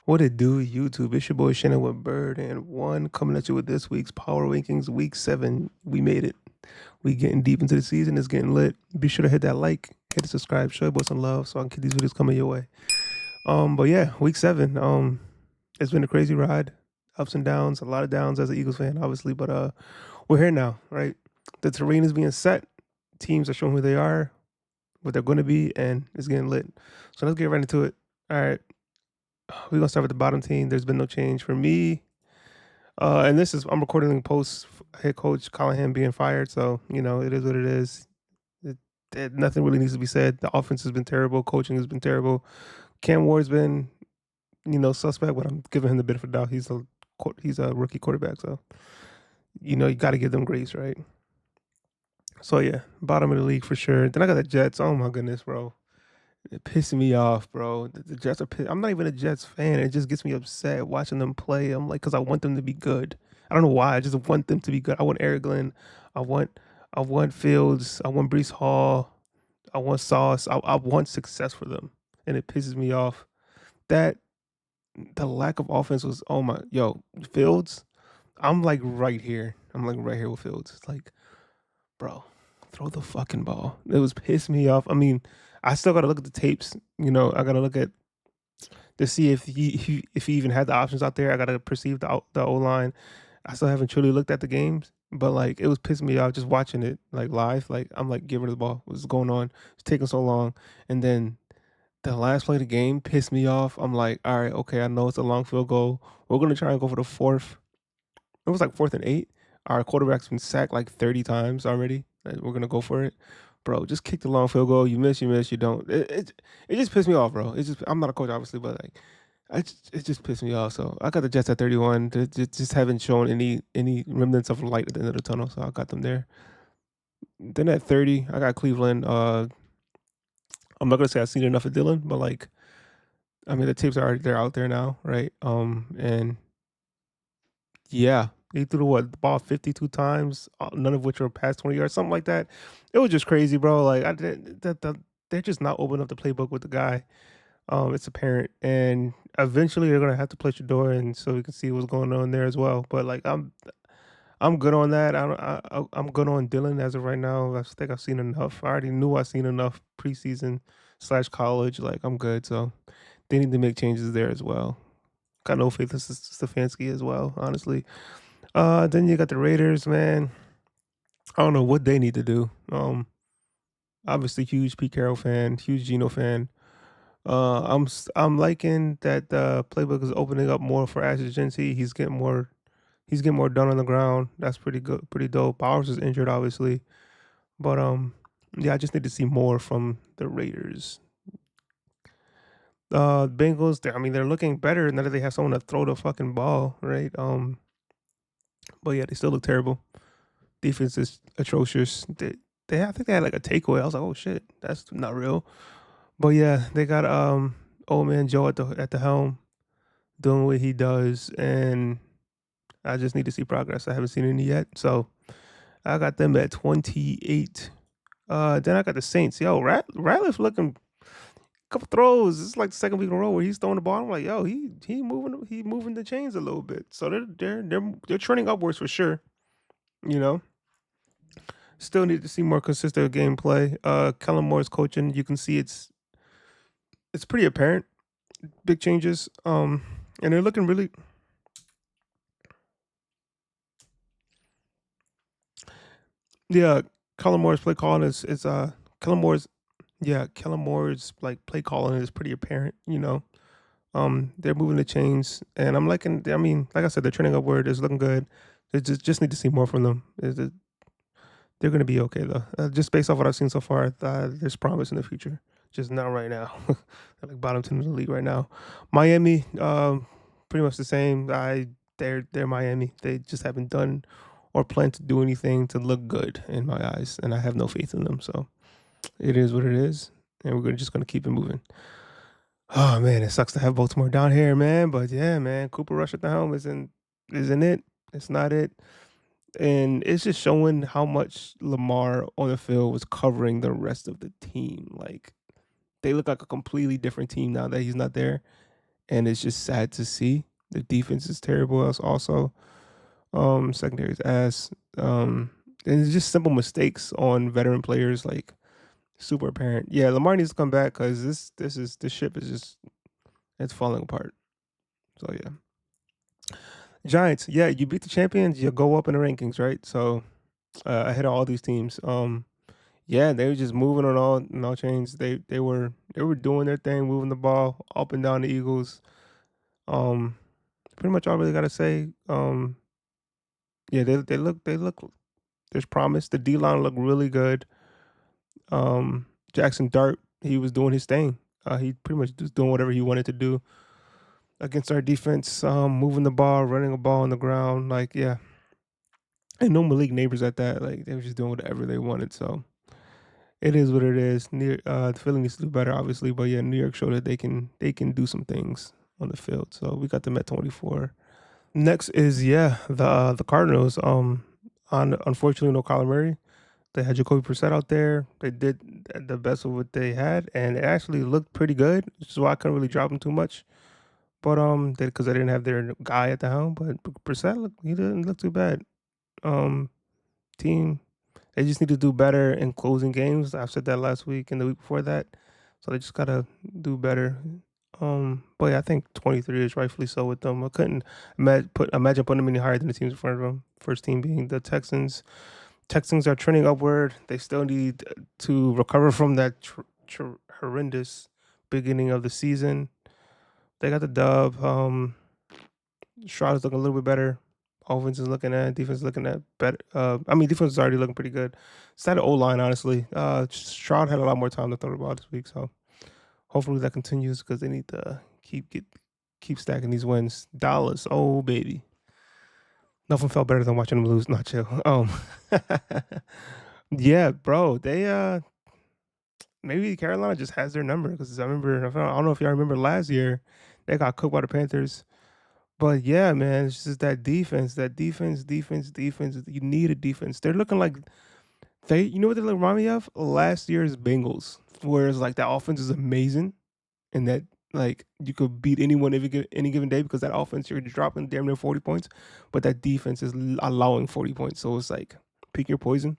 What it do, YouTube? It's your boy Shannon with Bird and One coming at you with this week's Power Rankings, Week 7. We made it. We getting deep into the season. It's getting lit. Be sure to hit that like, hit the subscribe, show your boy some love so I can keep these videos coming your way. But yeah, Week 7. It's been a crazy ride. Ups and downs, a lot of downs as an Eagles fan, obviously, but we're here now, right? The terrain is being set. Teams are showing who they are, what they're going to be, and it's getting lit. So let's get right into it. All right. We're gonna start with the bottom team. There's been no change for me. And this is I'm recording the post head coach Callahan being fired. So, it is what it is. Nothing really needs to be said. The offense has been terrible. Coaching has been terrible. Cam Ward's been, suspect, but I'm giving him the benefit of the doubt. He's a rookie quarterback, so you got to give them grace, right? So yeah, bottom of the league for sure. Then I got the Jets. Oh my goodness, bro. It pissing me off, bro. The Jets are I'm not even a Jets fan. It just gets me upset watching them play. I'm like, because I want them to be good. I don't know why. I just want them to be good. I want Eric Glenn. I want I want Fields. I want Brees Hall. I want Sauce. I want success for them. And it pisses me off that the lack of offense was, oh my, yo, Fields. I'm like right here. I'm like right here with Fields. It's like, bro, throw the fucking ball. It was pissing me off. I mean, I still got to look at the tapes. I got to look at to see if he even had the options out there. I got to perceive the O line. I still haven't truly looked at the games, but like it was pissing me off just watching it like live. Like I'm like, get rid of the ball. What's going on? It's taking so long. And then the last play of the game pissed me off. I'm like, all right, okay, I know it's a long field goal. We're gonna try and go for the fourth. It was like 4th and 8. Our quarterback's been sacked like 30 times already. And we're gonna go for it, bro. Just kick the long field goal. You miss, you don't. It just pissed me off, bro. It's just I'm not a coach, obviously, but like, it just pissed me off. So I got the Jets at 31. They just haven't shown any remnants of light at the end of the tunnel. So I got them there. Then at 30, I got Cleveland. I'm not gonna say I've seen enough of Dylan, but like, I mean, the tapes they're out there now, right? And yeah, he threw the ball 52 times, none of which were past 20 yards, something like that. It was just crazy, bro. Like they're just not opening up the playbook with the guy. It's apparent, and eventually they're gonna have to play Shador, and so we can see what's going on there as well. But like I'm good on that. I'm good on Dylan as of right now. I think I've seen enough. I already knew I've seen enough preseason / college. Like I'm good. So they need to make changes there as well. Got no faith in Stefanski as well, honestly. Then you got the Raiders, man. I don't know what they need to do. Obviously huge Pete Carroll fan, huge Geno fan. I'm liking that the playbook is opening up more for Ash Agency. He's getting more done on the ground. That's pretty good, pretty dope. Powers is injured, obviously, but yeah, I just need to see more from the Raiders. Bengals, I mean, they're looking better now that they have someone to throw the fucking ball, right? But yeah, they still look terrible. Defense is atrocious. I think they had like a takeaway. I was like, oh shit, that's not real. But yeah, they got old man Joe at the helm doing what he does, and I just need to see progress. I haven't seen any yet, so I got them at 28. Then I got the Saints. Yo, Ratliff looking couple throws. It's like the second week in a row where he's throwing the ball. I'm like, yo, he moving the chains a little bit. So they're trending upwards for sure. You know, still need to see more consistent gameplay. Kellen Moore's coaching. You can see it's pretty apparent. Big changes. And they're looking really. Yeah, Kellen Moore's play calling is Kellen Moore's Kellen Moore's like play calling is pretty apparent. They're moving the chains, and I'm liking. I mean, like I said, they're trending upward. It's looking good. They just need to see more from them. They're going to be okay though. Just based off what I've seen so far, there's promise in the future. Just not right now. They're like bottom 10 of the league right now. Miami, pretty much the same. They're Miami. They just haven't done or plan to do anything to look good in my eyes, and I have no faith in them. So it is what it is, and we're just gonna keep it moving. Oh man, it sucks to have Baltimore down here, man. But yeah, man, Cooper Rush at the helm isn't it? It's not it. And it's just showing how much Lamar on the field was covering the rest of the team. Like they look like a completely different team now that he's not there. and it's just sad to see. The defense is terrible as also. Secondary's ass. And it's just simple mistakes on veteran players, like super apparent. Yeah, Lamar needs to come back because this ship is just it's falling apart. So yeah. Giants, yeah, you beat the champions, you go up in the rankings, right? So ahead of all these teams. Yeah, they were just moving on all chains. They were doing their thing, moving the ball up and down the Eagles. Um, Pretty much all I really gotta say. Yeah, they look. There's promise. The D line looked really good. Jackson Dart, he was doing his thing. He pretty much just doing whatever he wanted to do against our defense. Moving the ball, running a ball on the ground. Like yeah, and no Malik neighbors at that. Like they were just doing whatever they wanted. So it is what it is. The Philly needs to do better, obviously, but yeah, New York showed that they can do some things on the field. So we got them at 24. Next is the Cardinals. Unfortunately no Kyler Murray. They had Jacoby Brissett out there. They did the best of what they had, and it actually looked pretty good, which is why I couldn't really drop them too much. But because they didn't have their guy at the helm, but Brissett he didn't look too bad. Um, Team, they just need to do better in closing games. I said that last week and the week before that, so they just gotta do better. But yeah, I think 23 is rightfully so with them. I couldn't imagine putting them any higher than the teams in front of them. First team being the Texans. Texans are trending upward. They still need to recover from that horrendous beginning of the season. They got the dub. Stroud is looking a little bit better. Offense is looking at, defense is looking at better. Defense is already looking pretty good. It's that O line, honestly. Stroud had a lot more time to throw the ball this week, so hopefully that continues because they need to keep stacking these wins. Dallas, oh baby, nothing felt better than watching them lose. Not chill. Yeah, bro. They maybe Carolina just has their number because I don't know if y'all remember last year they got cooked by the Panthers. But yeah, man, it's just that defense. You need a defense. They're looking like you know what they remind me of? Last year's Bengals, whereas like that offense is amazing and that like you could beat anyone any given day because that offense you're dropping damn near 40 points, but that defense is allowing 40 points. So it's like pick your poison.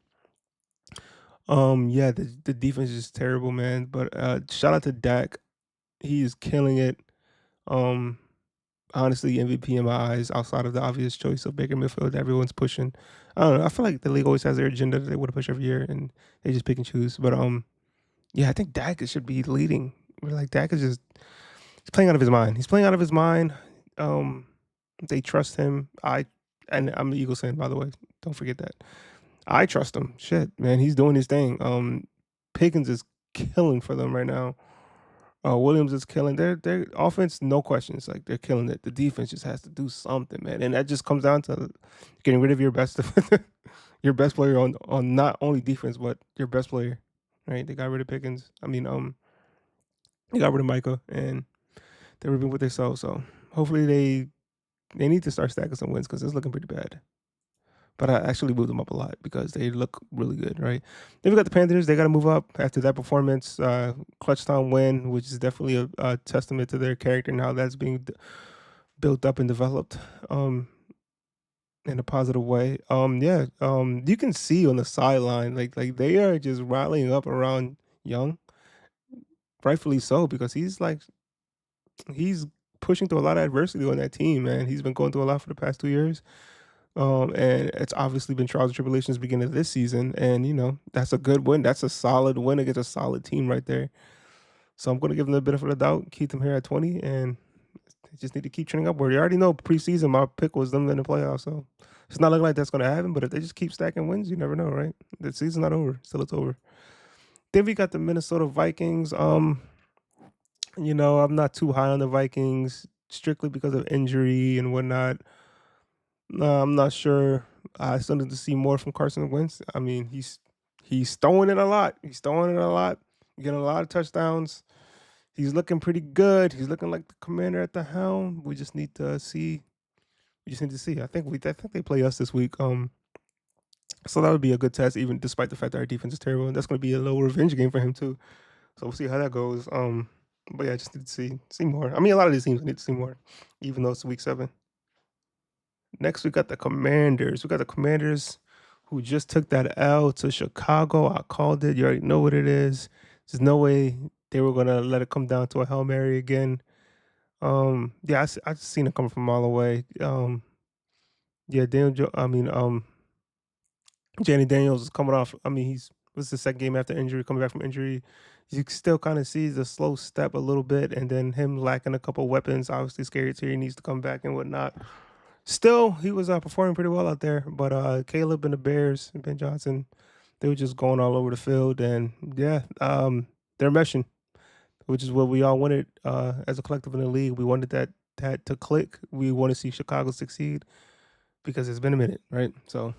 Yeah, the defense is terrible, man. But shout out to Dak. He is killing it. Um, Honestly, MVP in my eyes, outside of the obvious choice of Baker Mayfield, everyone's pushing. I don't know. I feel like the league always has their agenda that they want to push every year, and they just pick and choose. But yeah, I think Dak should be leading. We're like Dak is just he's playing out of his mind. He's playing out of his mind. Um, they trust him. And I'm the Eagles fan, by the way. Don't forget that. I trust him. Shit, man, he's doing his thing. Pickens is killing for them right now. Williams is killing their offense, no questions. Like they're killing it. The defense just has to do something, man, and that just comes down to getting rid of your best your best player on not only defense but your best player. Right? They got rid of Pickens. They got rid of Micah, and they're ripping with themselves. So hopefully they need to start stacking some wins because it's looking pretty bad. But I actually moved them up a lot because they look really good, right? Then we got the Panthers. They got to move up after that performance. Clutch time win, which is definitely a testament to their character and how that's being built up and developed in a positive way. Yeah. You can see on the sideline, like they are just rallying up around Young, rightfully so, because he's pushing through a lot of adversity on that team, man. He's been going through a lot for the past 2 years. And it's obviously been trials and tribulations beginning of this season. And, that's a good win. That's a solid win against a solid team right there. So I'm going to give them the benefit of the doubt, keep them here at 20, and they just need to keep trending upward. You already know preseason, my pick was them in the playoffs. So it's not looking like that's going to happen, but if they just keep stacking wins, you never know, right? The season's not over. Still, it's over. Then we got the Minnesota Vikings. I'm not too high on the Vikings strictly because of injury and whatnot. No, I'm not sure. I still need to see more from Carson Wentz. I mean, he's throwing it a lot. He's throwing it a lot, getting a lot of touchdowns. He's looking pretty good. He's looking like the commander at the helm. We just need to see. We just need to see. I think they play us this week. So that would be a good test, even despite the fact that our defense is terrible. And that's going to be a little revenge game for him too. So we'll see how that goes. But yeah, I just need to see more. I mean, a lot of these teams I need to see more, even though it's week 7. Next, we got the Commanders. We got the Commanders who just took that L to Chicago. I called it. You already know what it is. There's no way they were gonna let it come down to a Hail Mary again. Yeah, I just seen it coming from a mile away. Yeah, Danny Daniels is coming off. I mean, was the second game after injury, coming back from injury. You can still kind of see the slow step a little bit, and then him lacking a couple weapons. Obviously, scary too. He needs to come back and whatnot. Still, he was performing pretty well out there. But Caleb and the Bears, and Ben Johnson, they were just going all over the field, and yeah, they're meshing, which is what we all wanted as a collective in the league. We wanted that to click. We want to see Chicago succeed because it's been a minute, right? So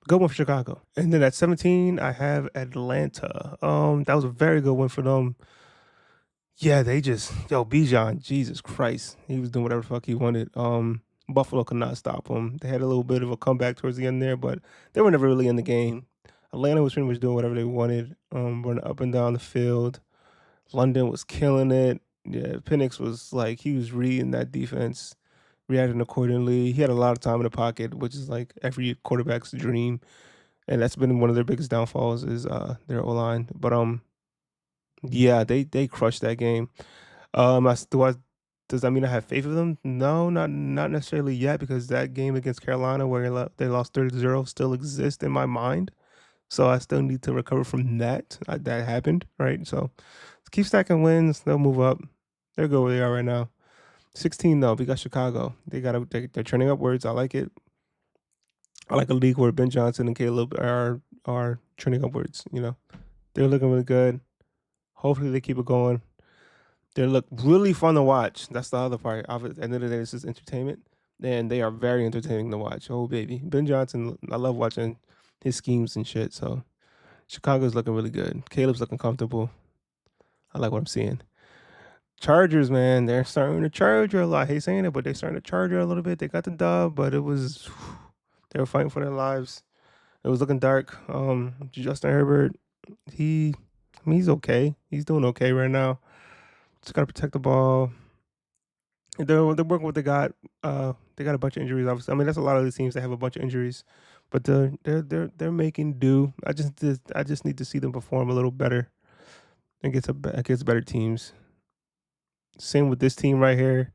good one for Chicago. And then at 17, I have Atlanta. That was a very good one for them. Yeah, they just Bijan, Jesus Christ, he was doing whatever the fuck he wanted. Buffalo could not stop him. They had a little bit of a comeback towards the end there, but they were never really in the game. Atlanta was pretty much doing whatever they wanted, running up and down the field. London was killing it. Yeah, Penix was like he was reading that defense, reacting accordingly. He had a lot of time in the pocket, which is like every quarterback's dream, and that's been one of their biggest downfalls is their O line. But yeah, they crushed that game. Does that mean I have faith of them? No, not necessarily yet, because that game against Carolina where they lost 30-0 still exists in my mind. So I still need to recover from that. That happened, right? So keep stacking wins. They'll move up. They're good where they are right now. 16 though, we got Chicago. They're trending upwards. I like it. I like a league where Ben Johnson and Caleb are trending upwards. They're looking really good. Hopefully they keep it going. They look really fun to watch. That's the other part. At the end of the day, this is entertainment, and they are very entertaining to watch. Oh baby, Ben Johnson. I love watching his schemes and shit. So Chicago's looking really good. Caleb's looking comfortable. I like what I'm seeing. Chargers, man, they're starting to charge her a lot. I hate saying it, but they're starting to charge her a little bit. They got the dub, but they were fighting for their lives. It was looking dark. Justin Herbert, he's okay. He's doing okay right now. Just gotta protect the ball. They're working what they got. They got a bunch of injuries. Obviously, I mean that's a lot of the teams that have a bunch of injuries, but they're making do. I just need to see them perform a little better against better teams. Same with this team right here,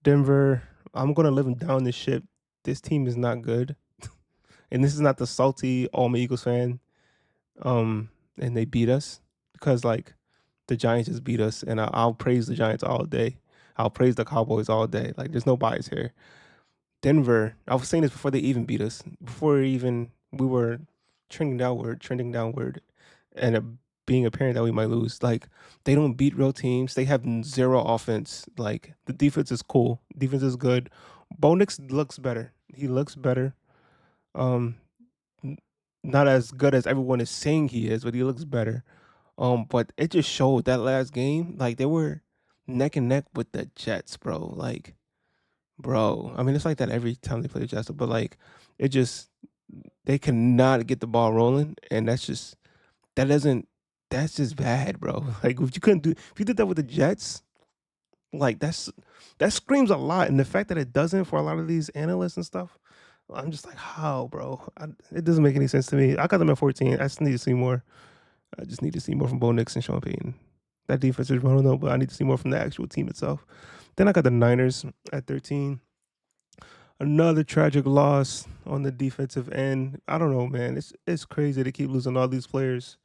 Denver. I'm gonna live them down this ship. This team is not good, and this is not the salty all my Eagles fan. And they beat us because like the Giants just beat us, and I'll praise the Giants all day. I'll praise the Cowboys all day. Like there's no bias here. Denver, I was saying this before they even beat us. Before even we were trending downward, and it being apparent that we might lose. Like they don't beat real teams. They have zero offense. Like the defense is cool. Defense is good. Bo Nix looks better. He looks better. Um, not as good as everyone is saying he is, but he looks better. But it just showed that last game, like they were neck and neck with the Jets, bro. Like, bro, I mean, it's like that every time they play the Jets, but like, it just they cannot get the ball rolling, and that doesn't that's just bad, bro. Like, if you did that with the Jets, like that screams a lot, and the fact that it doesn't for a lot of these analysts and stuff, I'm just like, how, bro? It doesn't make any sense to me. I got them at 14. I just need to see more. I just need to see more from Bo Nix and Sean Payton. That defense is running though, but I need to see more from the actual team itself. Then I got the Niners at 13. Another tragic loss on the defensive end. I don't know, man. It's crazy to keep losing all these players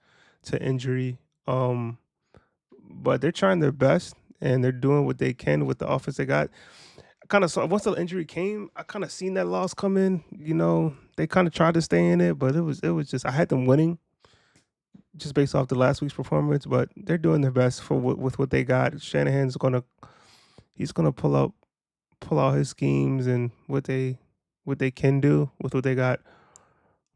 to injury. But they're trying their best and they're doing what they can with the offense they got. I kind of saw once the injury came, I kind of seen that loss come in. They kind of tried to stay in it, but it was just I had them winning just based off the last week's performance. But they're doing their best with what they got. He's gonna pull out his schemes and what they can do with what they got.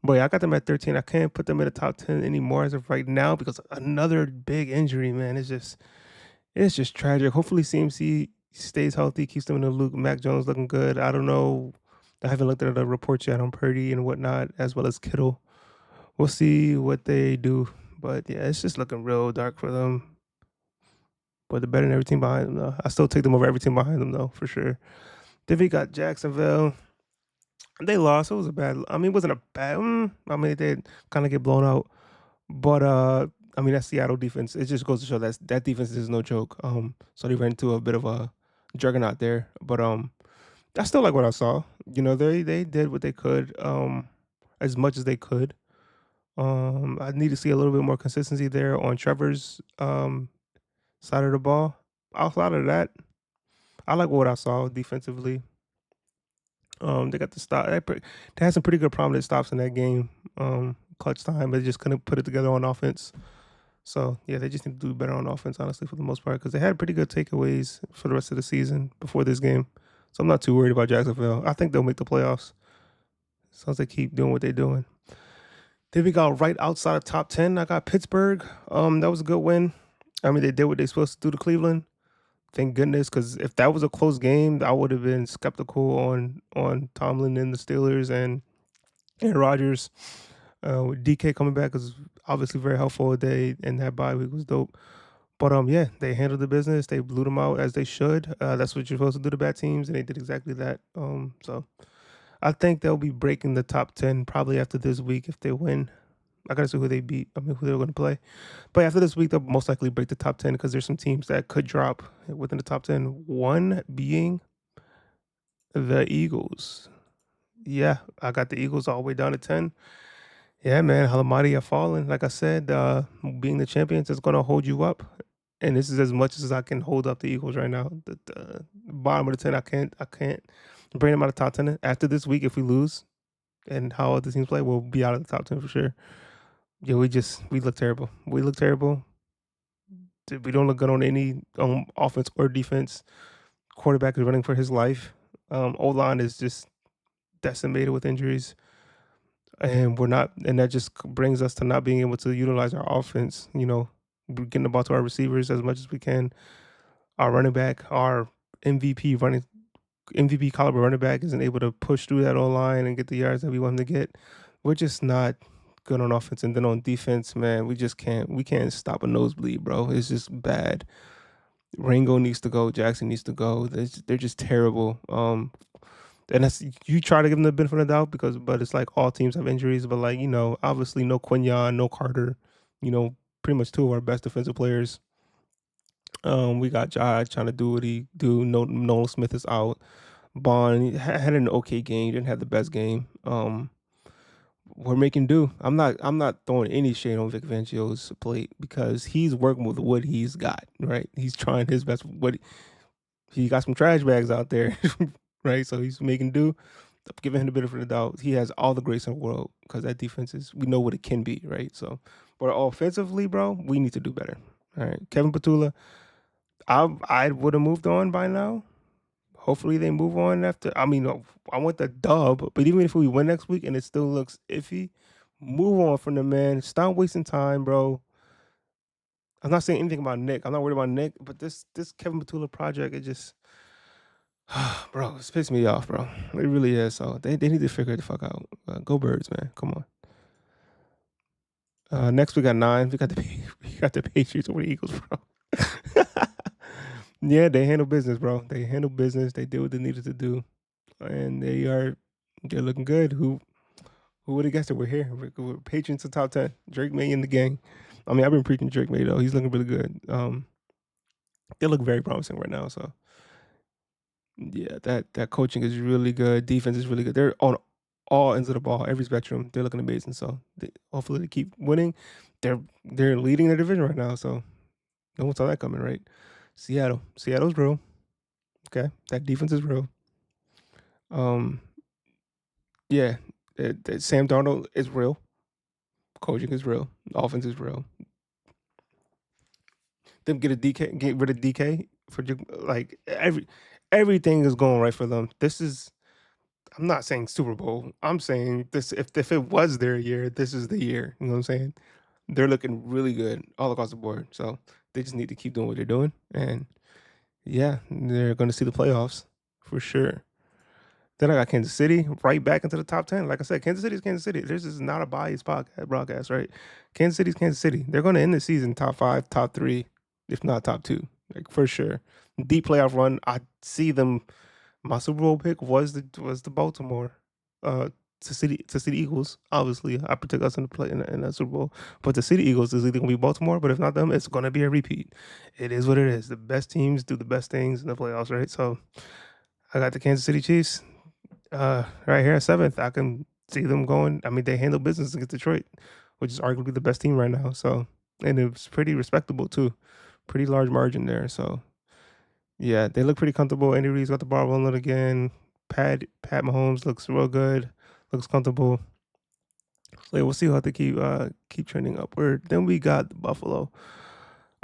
But yeah, I got them at 13. I can't put them in the top 10 anymore as of right now because another big injury, man. It's just tragic. Hopefully CMC stays healthy, keeps them in the loop. Mac Jones looking good. I don't know. I haven't looked at the reports yet on Purdy and whatnot, as well as Kittle. We'll see what they do. But yeah, it's just looking real dark for them. but they're better than every team behind them, though. I still take them over every team behind them, though, for sure. Then we got Jacksonville. They lost. It was a bad. I mean, it wasn't a bad. I mean, they did kind of get blown out, but I mean, that Seattle defense. It just goes to show that defense is no joke. So they ran into a bit of a juggernaut there, but I still like what I saw. You know, they did what they could, as much as they could. I need to see a little bit more consistency there on Trevor's side of the ball. Outside of that, I like what I saw defensively. They got the stop. They had some pretty good prominent stops in that game. Clutch time, but they just couldn't put it together on offense. So yeah, they just need to do better on offense, honestly, for the most part, because they had pretty good takeaways for the rest of the season before this game. So I'm not too worried about Jacksonville. I think they'll make the playoffs. As long as they keep doing what they're doing. Then we got right outside of top 10. I got Pittsburgh. That was a good win. I mean, they did what they're supposed to do to Cleveland. Thank goodness, because if that was a close game, I would have been skeptical on Tomlin and the Steelers and Rodgers. With DK coming back is obviously very helpful. And that bye week was dope. But yeah, they handled the business. They blew them out as they should. That's what you're supposed to do to bad teams, and they did exactly that. So I think they'll be breaking the top 10 probably after this week if they win. I gotta see who they beat. I mean, who they're going to play. But after this week, they'll most likely break the top 10 because there's some teams that could drop within the top 10. One being the Eagles. Yeah, I got the Eagles all the way down to 10. Yeah, man, Almighty have fallen. Like I said, being the champions is going to hold you up. And this is as much as I can hold up the Eagles right now. The bottom of the 10, I can't bring them out of the top 10. After this week, if we lose and how other teams play, we'll be out of the top 10 for sure. Yeah, we look terrible. We look terrible. We don't look good on any offense or defense. Quarterback is running for his life. O-line is just decimated with injuries. And that just brings us to not being able to utilize our offense. You know, getting the ball to our receivers as much as we can. Our running back, our MVP caliber running back isn't able to push through that O-line and get the yards that we want him to get. We're just not good on offense. And then on defense, man, we can't stop a nosebleed, bro. It's just bad. Rango needs to go. Jackson needs to go. They're just terrible. And that's, you try to give them the benefit of the doubt but it's like all teams have injuries. But like, you know, obviously no Quinyon, no Carter. You know, pretty much two of our best defensive players. We got Jai trying to do what he do. Nolan Smith is out. Bond had an okay game. Didn't have the best game. We're making do. I'm not throwing any shade on Vic Fangio's plate because he's working with what he's got. Right, he's trying his best. He got some trash bags out there, right? So he's making do. I'm giving him the benefit of the doubt. He has all the grace in the world because that defense we know what it can be, right? So, but offensively, bro, we need to do better. All right, Kevin Petula, I would have moved on by now. Hopefully they move on after. I mean, I want the dub, but even if we win next week and it still looks iffy, move on from the man. Stop wasting time, bro. I'm not saying anything about Nick. I'm not worried about Nick, but this Kevin Petula project, it just, bro, it's pissed me off, bro. It really is. So they need to figure it the fuck out. Go Birds, man. Come on. Next we got 9. We got the Patriots over the Eagles, bro. Yeah, they handle business, bro. They handle business. They did what they needed to do, and they're looking good. Who would have guessed that we're here? We're Patriots in top 10. Drake May in the gang. I mean, I've been preaching Drake May though. He's looking really good. They look very promising right now. So yeah, that coaching is really good. Defense is really good. They're on all ends of the ball, every spectrum. They're looking amazing. So hopefully they keep winning. They're leading their division right now. So no one saw that coming, right? Seattle's real. Okay, that defense is real. Yeah, Sam Darnold is real. Coaching is real. Offense is real. Them get rid of DK for like everything is going right for them. I'm not saying Super Bowl. I'm saying this if it was their year, this is the year. You know what I'm saying? They're looking really good all across the board. So they just need to keep doing what they're doing, and yeah, they're going to see the playoffs for sure. Then I got Kansas City right back into the top 10. Like I said, Kansas City is Kansas City. This is not a biased broadcast, right? Kansas City is Kansas City. They're going to end the season top 5, top 3, if not top 2. like for sure. Deep playoff run. I see them. My Super Bowl pick was the Baltimore, uh, to City Eagles. Obviously, I predict us in the play in the Super Bowl, but the City Eagles is either gonna be Baltimore, but if not them, it's gonna be a repeat. It is what it is. The best teams do the best things in the playoffs, right? So I got the Kansas City Chiefs, right here at seventh. I can see them going. I mean, they handle business against Detroit, which is arguably the best team right now. So, and it was pretty respectable too, pretty large margin there. So yeah, they look pretty comfortable. Andy Reid's got the ball rolling again. Pat Mahomes looks real good, looks comfortable. So yeah, we'll see how they keep trending upward. Then we got Buffalo.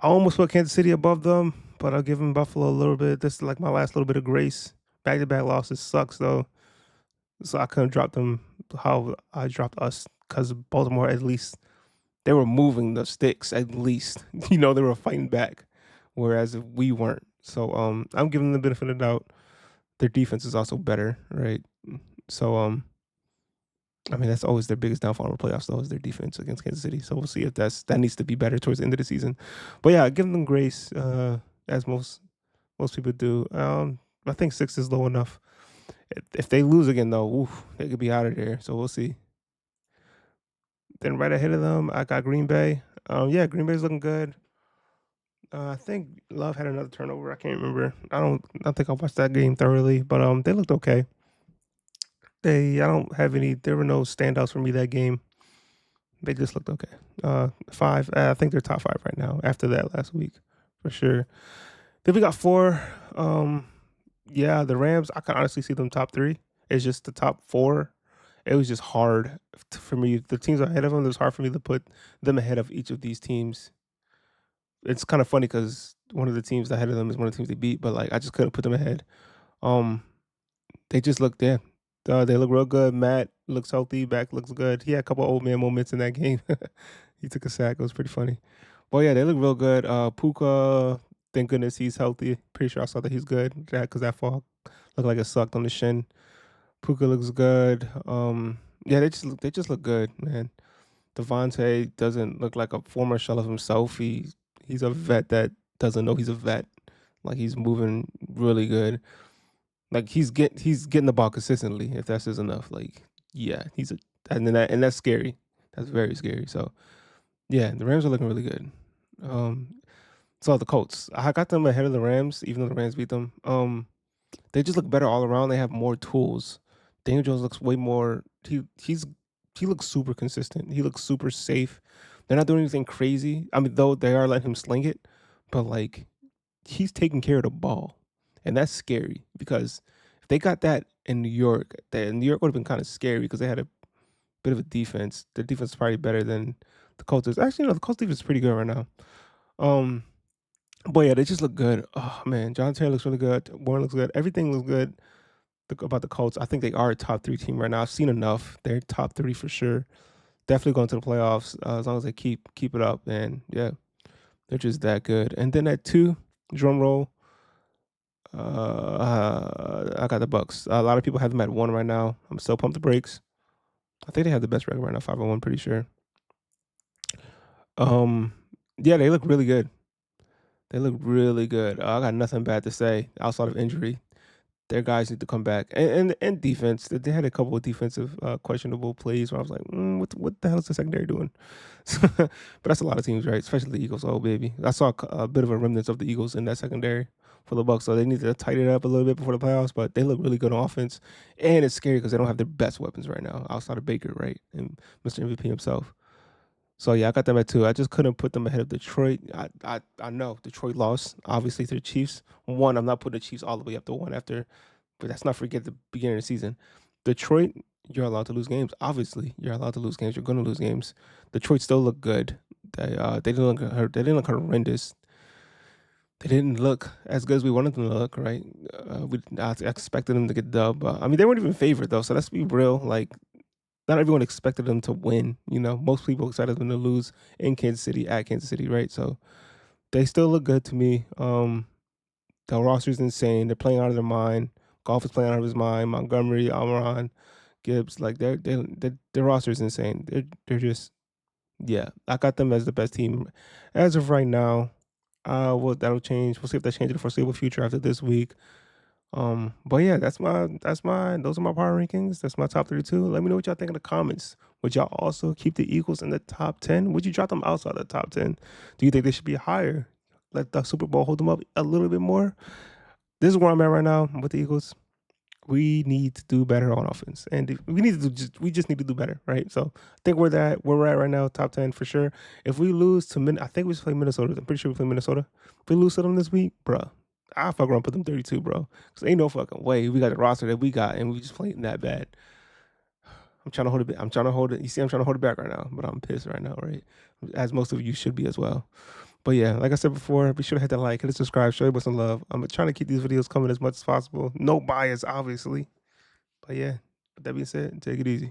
I almost put Kansas City above them, but I'll give them Buffalo a little bit. This is like my last little bit of grace. Back to back losses sucks though, so I couldn't drop them how I dropped us because Baltimore at least they were moving the sticks at least. They were fighting back, whereas we weren't. So I'm giving them the benefit of the doubt. Their defense is also better, right? So I mean that's always their biggest downfall in the playoffs, though, is their defense against Kansas City. So we'll see if that needs to be better towards the end of the season. But yeah, give them grace, as most people do. I think six is low enough. If they lose again, though, oof, they could be out of there. So we'll see. Then right ahead of them, I got Green Bay. Yeah, Green Bay's looking good. I think Love had another turnover. I can't remember. I think I watched that game thoroughly, but they looked okay. I don't have any. There were no standouts for me that game. They just looked okay. Five. I think they're top five right now. After that last week, for sure. Then we got four. Yeah, the Rams. I can honestly see them top three. It's just the top four. It was just hard for me. The teams ahead of them. It was hard for me to put them ahead of each of these teams. It's kind of funny because one of the teams ahead of them is one of the teams they beat, but like I just couldn't put them ahead. Um, they just look yeah, they look real good. Matt looks healthy. Back looks good. He had a couple old man moments in that game. He took a sack. It was pretty funny. But yeah, they look real good. Puka, thank goodness he's healthy. Pretty sure I saw that he's good. Because that fall looked like it sucked on the shin. Puka looks good. Yeah, they just look good, man. Devontae doesn't look like a former shell of himself. He's a vet that doesn't know he's a vet. Like he's moving really good. Like he's getting the ball consistently. If that's just enough, like yeah, and that's scary. That's very scary. So yeah, the Rams are looking really good. Um, so the Colts, I got them ahead of the Rams, even though the Rams beat them. They just look better all around. They have more tools. Daniel Jones looks way more. He looks super consistent. He looks super safe. They're not doing anything crazy. I mean, though they are letting him sling it, but like he's taking care of the ball, and that's scary because if they got that in New York, then New York would have been kind of scary because they had a bit of a defense. Their defense is probably better than the Colts is. Actually, no, the Colts defense is pretty good right now. Um, but yeah, they just look good. Oh man, John Taylor looks really good. Warren looks good. Everything looks good about the Colts. I think they are a top three team right now. I've seen enough. They're top three for sure. Definitely going to the playoffs as long as they keep it up. And yeah, they're just that good. And then at two, drum roll. I got the Bucks. A lot of people have them at one right now. I'm still pumped the brakes. I think they have the best record right now, 5-1, pretty sure. Um, yeah, they look really good. They look really good. I got nothing bad to say outside of injury. Their guys need to come back, and defense. They had a couple of defensive questionable plays where I was like, what the hell is the secondary doing? But that's a lot of teams, right? Especially the Eagles. Oh baby, I saw a bit of a remnants of the Eagles in that secondary for the Bucks, so they need to tighten it up a little bit before the playoffs. But they look really good on offense, and it's scary because they don't have their best weapons right now outside of Baker, right, and Mr. MVP himself. So yeah, I got them at two. I just couldn't put them ahead of Detroit. I know Detroit lost obviously to the Chiefs. One, I'm not putting the Chiefs all the way up to one after, but that's not forget the beginning of the season. Detroit, you're allowed to lose games. Obviously, you're allowed to lose games. You're going to lose games. Detroit still look good. They didn't look they didn't look horrendous. They didn't look as good as we wanted them to look. Right? I expected them to get dubbed. I mean, they weren't even favored though. So let's be real. Like not everyone expected them to win. Most people expected them to lose in Kansas City at Kansas City, right? So they still look good to me. The roster's insane. They're playing out of their mind. Golf is playing out of his mind. Montgomery, Almiron, Gibbs, like their roster is insane. They're just yeah. I got them as the best team as of right now. Well, that'll change. We'll see if that changes in the foreseeable future after this week. But yeah, those are my power rankings. That's my top 32. Let me know what y'all think in the comments. Would y'all also keep the Eagles in the top 10? Would you drop them outside the top 10? Do you think they should be higher? Let the Super Bowl hold them up a little bit more? This is where I'm at right now with the Eagles. We need to do better on offense, and we just need to do better, right? So I think where we're at right now, top 10 for sure. If we lose to I think we just play Minnesota. I'm pretty sure we play Minnesota. If we lose to them this week, bro, I fuck around put them 32, bro. Cause ain't no fucking way we got the roster that we got, and we just playing that bad. I'm trying to hold it. I'm trying to hold it. You see, I'm trying to hold it back right now, but I'm pissed right now, right? As most of you should be as well. But yeah, like I said before, be sure to hit that like, hit the subscribe, show you some love. I'm trying to keep these videos coming as much as possible. No bias, obviously. But yeah, with that being said, take it easy.